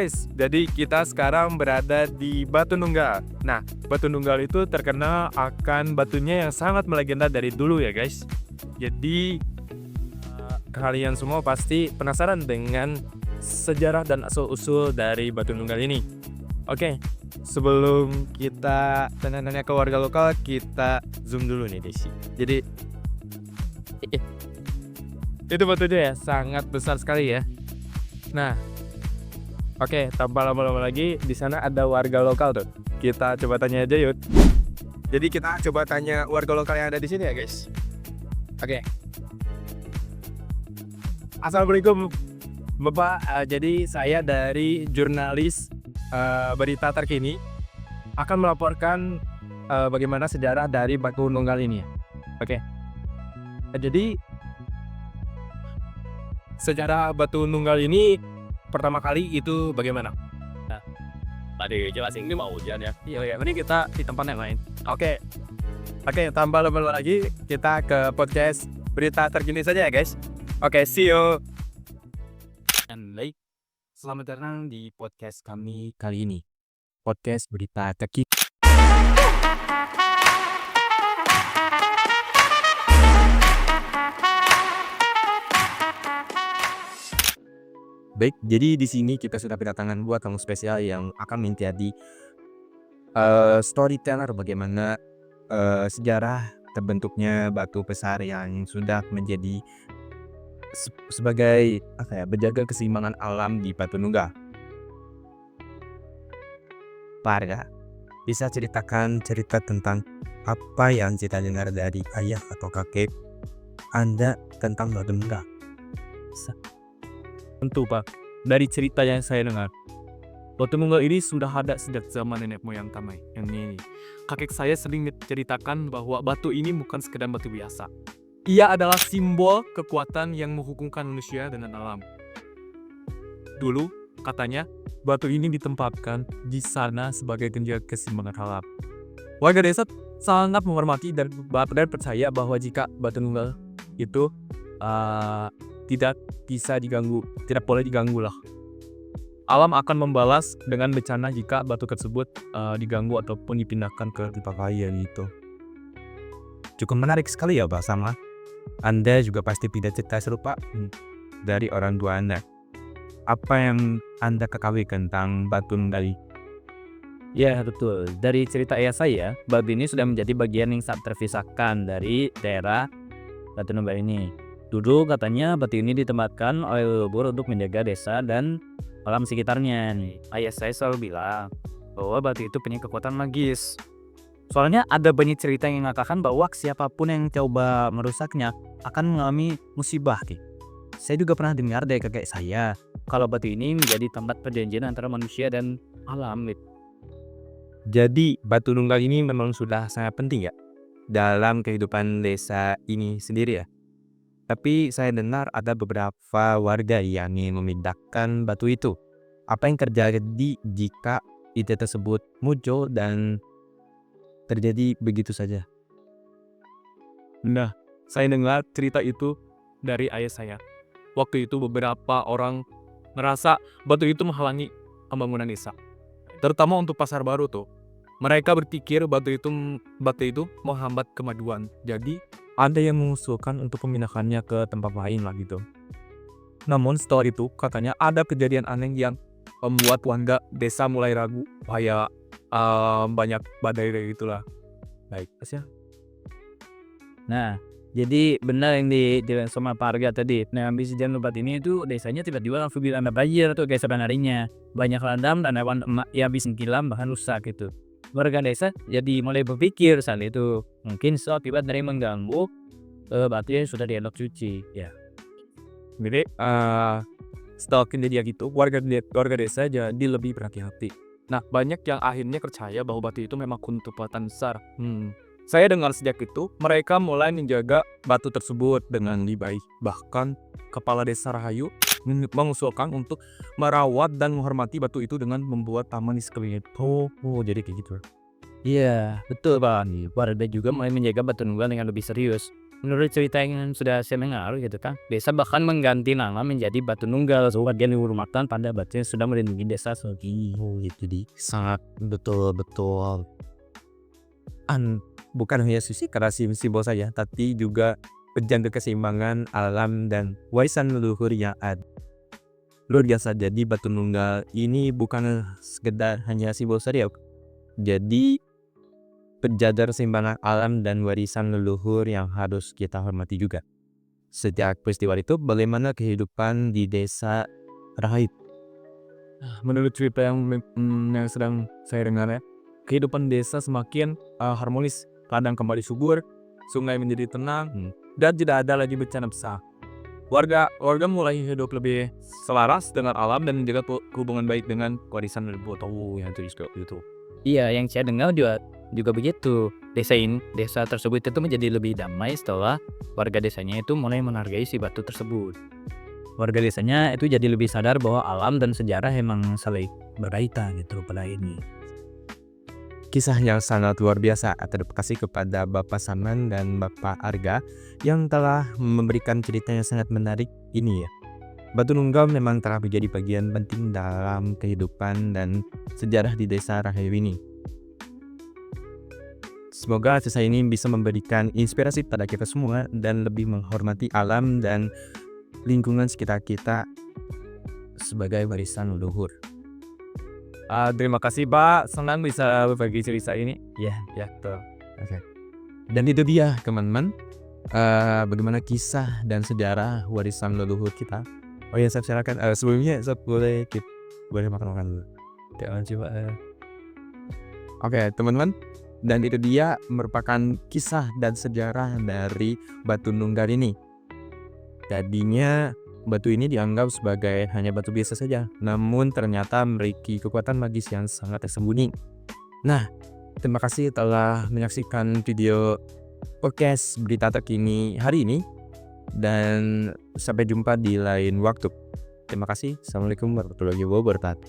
guys, jadi kita sekarang berada di Batu Nunggal. Nah, Batu Nunggal itu terkenal akan batunya yang sangat melegenda dari dulu ya guys. Jadi kalian semua pasti penasaran dengan sejarah dan asal-usul dari Batu Nunggal ini. Oke, sebelum kita tanya-tanya ke warga lokal, kita zoom dulu nih Desi. Jadi itu batunya ya, sangat besar sekali ya. Nah, oke, tanpa lama-lama lagi, di sana ada warga lokal tuh. Kita coba tanya aja yuk. Jadi kita coba tanya warga lokal yang ada di sini ya guys. Oke. Assalamualaikum Bapak. Jadi saya dari jurnalis berita terkini akan melaporkan bagaimana sejarah dari Batu Nunggal ini. Oke. Jadi sejarah Batu Nunggal ini pertama kali itu bagaimana? Nah, tadi jelasin ini mau hujan ya. Iya, ini kita di tempat yang lain. Oke, tambah lama lagi kita ke podcast berita terkini saja ya guys. Oke, see you. And like, selamat datang di podcast kami kali ini. Podcast berita terkini. Baik, jadi di sini kita sudah kedatangan dua tamu spesial yang akan menjadi storyteller bagaimana sejarah terbentuknya batu besar yang sudah menjadi sebagai penjaga keseimbangan alam di Batu Nunggal. Parga, bisa ceritakan cerita tentang apa yang kita dengar dari ayah atau kakek Anda tentang Batu Nunggal? Tentu Pak, dari cerita yang saya dengar, Batu Nunggal ini sudah ada sejak zaman nenek moyang kami. Yang ini, kakek saya sering menceritakan bahwa batu ini bukan sekedar batu biasa. Ia adalah simbol kekuatan yang menghubungkan manusia dengan alam. Dulu, katanya, batu ini ditempatkan di sana sebagai penjaga keseimbangan alam. Warga desa sangat menghormati dan percaya bahwa jika Batu Nunggal itu tidak bisa diganggu, tidak boleh diganggu lah. Alam akan membalas dengan bencana jika batu tersebut diganggu ataupun dipindahkan ke tempat lain gitu. Cukup menarik sekali ya Pak Sama. Anda juga pasti punya cerita serupa dari orang tua Anda. Apa yang Anda ketahui tentang Batu Nunggal? Ya betul, dari cerita ayah saya, batu ini sudah menjadi bagian yang sangat terpisahkan dari daerah Batu Nunggal ini. Dulu katanya batu ini ditempatkan oleh leluhur untuk menjaga desa dan alam sekitarnya. Ayah saya selalu bilang bahwa batu itu punya kekuatan magis. Soalnya ada banyak cerita yang mengatakan bahwa siapapun yang coba merusaknya akan mengalami musibah. Saya juga pernah dengar dari kakek saya kalau batu ini menjadi tempat perjanjian antara manusia dan alam. Jadi Batu Nunggal ini memang sudah sangat penting ya dalam kehidupan desa ini sendiri ya. Tapi saya dengar ada beberapa warga yang ingin memindahkan batu itu. Apa yang terjadi jika ide tersebut muncul dan terjadi begitu saja? Nah, saya dengar cerita itu dari ayah saya. Waktu itu beberapa orang merasa batu itu menghalangi pembangunan desa. Terutama untuk pasar baru tuh. Mereka berpikir batu itu menghambat kemajuan. Jadi ada yang mengusulkan untuk pemindahannya ke tempat lain lah gitu. Namun setelah itu katanya ada kejadian aneh yang membuat warga desa mulai ragu. Kayak banyak badai gitulah. Baik, ya. Nah, jadi benar yang dibilang sama Pak Arga tadi. Nah, habis hujan lebat ini itu desanya tiba-tiba langsung dilanda banjir tuh guys sebenarnya. Banyak landam dan hewan ya habis tenggelam bahkan rusak gitu. Warga desa jadi mulai berpikir saat itu mungkin suatu akibat dari mengganggu batu yang sudah dielok cuci ya. Jadi setelah kejadian gitu warga desa jadi lebih berhati-hati. Nah, banyak yang akhirnya percaya bahwa batu itu memang kekuatan besar. Saya dengar sejak itu mereka mulai menjaga batu tersebut dengan lebih baik. Bahkan kepala desa Rahayu mengusulkan untuk merawat dan menghormati batu itu dengan membuat taman di sekelilingnya. Jadi kayak gitu. Iya, betul Pak. Warga juga mulai menjaga Batu Nunggal dengan lebih serius. menurut cerita yang sudah saya dengar gitu kan, desa bahkan mengganti nama menjadi Batu Nunggal sebagai dihormatan pada batu yang sudah melindungi desa Sogi. Oh itu di sangat betul-betul bukan hanya sisi kreasi simbol saja, tapi juga penjaga keseimbangan alam dan warisan leluhur yang ada. Luar biasa, jadi Batu Nunggal ini bukan sekedar hanya simbol saja, jadi penjaga keseimbangan alam dan warisan leluhur yang harus kita hormati juga. Sejak peristiwa itu, bagaimana kehidupan di desa Rahait? Menurut cerita yang sedang saya dengar ya, kehidupan desa semakin harmonis, ladang kembali subur, sungai menjadi tenang, dan tidak ada lagi bencana besar. Warga mulai hidup lebih selaras dengan alam dan menjaga hubungan baik dengan warisan leluhur. Yang itu. Iya, yang saya dengar juga begitu. Desa tersebut itu menjadi lebih damai setelah warga desanya itu mulai menghargai si batu tersebut. Warga desanya itu jadi lebih sadar bahwa alam dan sejarah emang saling berkaitan gitu pada ini. Kisah yang sangat luar biasa. Terima kasih kepada Bapak Saman dan Bapak Arga yang telah memberikan cerita yang sangat menarik ini ya. Batu Nunggal memang telah menjadi bagian penting dalam kehidupan dan sejarah di desa Rahayu ini. Semoga kisah ini bisa memberikan inspirasi pada kita semua dan lebih menghormati alam dan lingkungan sekitar kita sebagai warisan leluhur. Terima kasih Pak, senang bisa berbagi cerita ini. Ya, betul. Oke. Dan itu dia teman-teman, bagaimana kisah dan sejarah warisan leluhur kita. Oh ya, saya silakan. Sebelumnya saya boleh makan dulu. Jangan coba. Oke, teman-teman. Dan itu dia merupakan kisah dan sejarah dari Batu Nunggal ini. Tadinya batu ini dianggap sebagai hanya batu biasa saja, namun ternyata memiliki kekuatan magis yang sangat tersembunyi. Nah, terima kasih telah menyaksikan video podcast berita terkini hari ini, dan sampai jumpa di lain waktu. Terima kasih. Assalamualaikum warahmatullahi wabarakatuh.